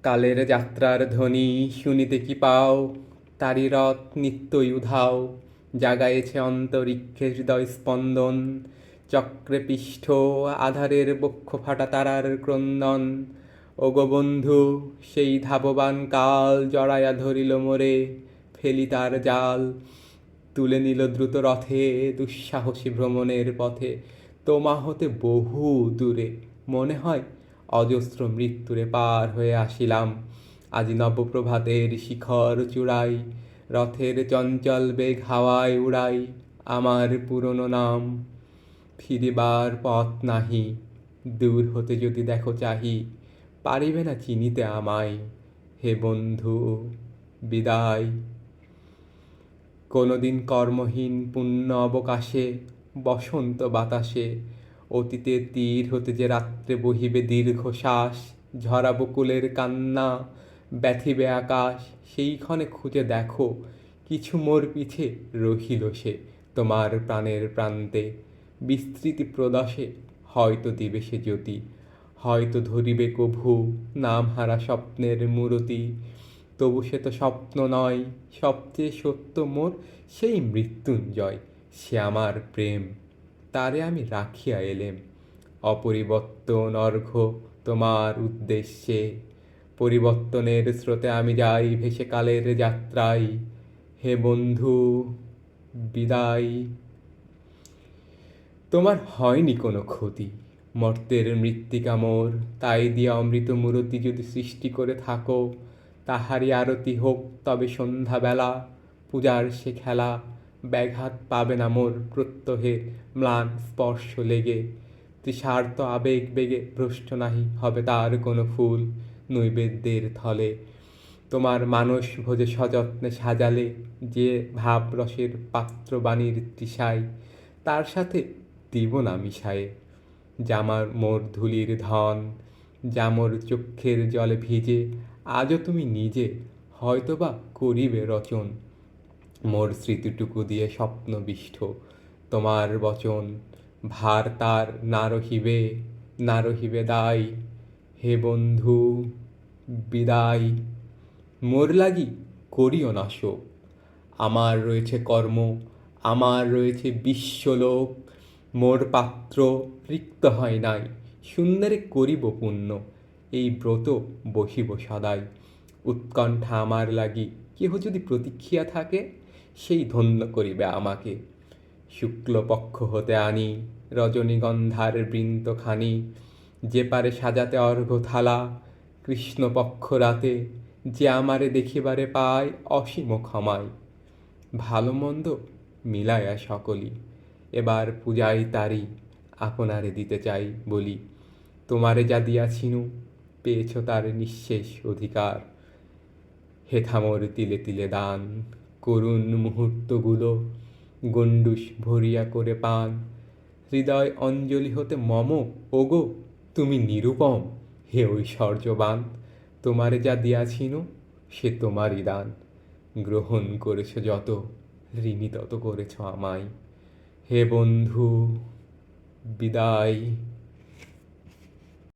কালের যাত্রার ধ্বনি শুনিতে কি পাও, তারি রথ নিত্যই উধাও, জাগায়েছে অন্তরিক্ষে হৃদয় স্পন্দন, চক্রে পিষ্ঠ আধারের বক্ষ ফাটা তারার ক্রন্দন। ওগো বন্ধু, সেই ধাববান কাল জড়াইয়া ধরিল মোরে, ফেলি তার জাল, তুলে নিল দ্রুত রথে দুঃসাহসী ভ্রমণের পথে। তোমা হতে বহু দূরে মনে হয় অজস্র মৃত্যুরে পার হয়ে আসিলাম। আজি নবপ্রভাতের শিখর চূড়াই, রথের চঞ্চল বেগ হাওয়ায় উড়াই আমার পুরনো নাম। ফিরিবার পথ নাহি, দূর হতে যদি দেখো চাহি, পারিবে না চিনিতে আমায়। হে বন্ধু, বিদায়। কোনোদিন কর্মহীন পুণ্য অবকাশে, বসন্ত বাতাসে, অতীতের তীর হতে যে রাত্রে বহিবে দীর্ঘশ্বাস, ঝরা বকুলের কান্না, ব্যথিবে আকাশ, সেইক্ষণে খুঁজে দেখো কিছু মোর পিছে রহিল সে তোমার প্রাণের প্রান্তে। বিস্তৃতি প্রদশে হয়তো দিবে সে জ্যোতি, হয়তো ধরিবে কভু নামহারা স্বপ্নের মূরতি। তবু সে তো স্বপ্ন নয়, সবচেয়ে সত্য মোর সেই মৃত্যুঞ্জয়, সে আমার প্রেম, তারে আমি রাখিয়া এলেম। অপরিবর্তন অর্ঘ্য তোমার উদ্দেশ্যে, পরিবর্তনের স্রোতে আমি যাই ভেসে কালের যাত্রায়। হে বন্ধু, বিদায়। তোমার হয়নি কোনো ক্ষতি, মর্ত্যের মৃত্তিকা মোর, তাই দিয়া অমৃত মূরতি যদি সৃষ্টি করে থাকো, তাহারই আরতি হোক তবে সন্ধ্যাবেলা। পূজার সে খেলা, ব্যাঘাত পাবে না মোর প্রত্যহে ম্লান স্পর্শ লেগে। তৃষার্ত আবেগ বেগে ভ্রষ্ট নাহি হবে তার কোনো ফুল নৈবেদ্যের থলে। তোমার মানস ভোজে সযত্নে সাজালে যে ভাবরসের পাত্র বাণীর তৃষায়, তার সাথে দিব না মিশায়ে। জামার মোর ধুলির ধন, জামর চক্ষের জলে ভিজে, আজও তুমি নিজে হয়তোবা করিবে রচন মোর স্মৃতিটুকু দিয়ে স্বপ্নবিষ্ঠ। তোমার বচন ভার তার না রহিবে, না রহিবে দায়। হে বন্ধু, বিদায়। মোর লাগি করিও না শোক, আমার রয়েছে কর্ম, আমার রয়েছে বিশ্বলোক। মোর পাত্র রিক্ত হয় নাই, সুন্দরে করিব পুণ্য, এই ব্রত বসিব সদাই। উৎকণ্ঠা আমার লাগি কেহ যদি প্রতীক্ষিয়া থাকে, সেই ধন্য করিবে আমাকে। শুক্লপক্ষ হতে আনি রজনীগন্ধার বৃন্তখানি, যে পারে সাজাতে অর্ঘ্য থালা। কৃষ্ণপক্ষ রাতে যে আমারে দেখিবারে পায় অসীম ক্ষমায়। ভালো মন্দ মিলাইয়া সকলি এবার পূজাই তারি আপনারে দিতে চাই বলি। তোমারে যা দিয়াছিনু পেয়েছ তার নিঃশেষ অধিকার। হেথা মোর তিলে তিলে দান, করুণ মুহূর্তগুলো গণ্ডূষ ভরিয়া করে পান। হৃদয় অঞ্জলি হতে মম, ওগো তুমি নিরুপম, হে ঐশ্বর্যবান। তোমারে যা দিয়াছিনু সে তোমারই দান, গ্রহণ করেছ যত, ঋণী তত করেছ আমায়। হে বন্ধু, বিদায়।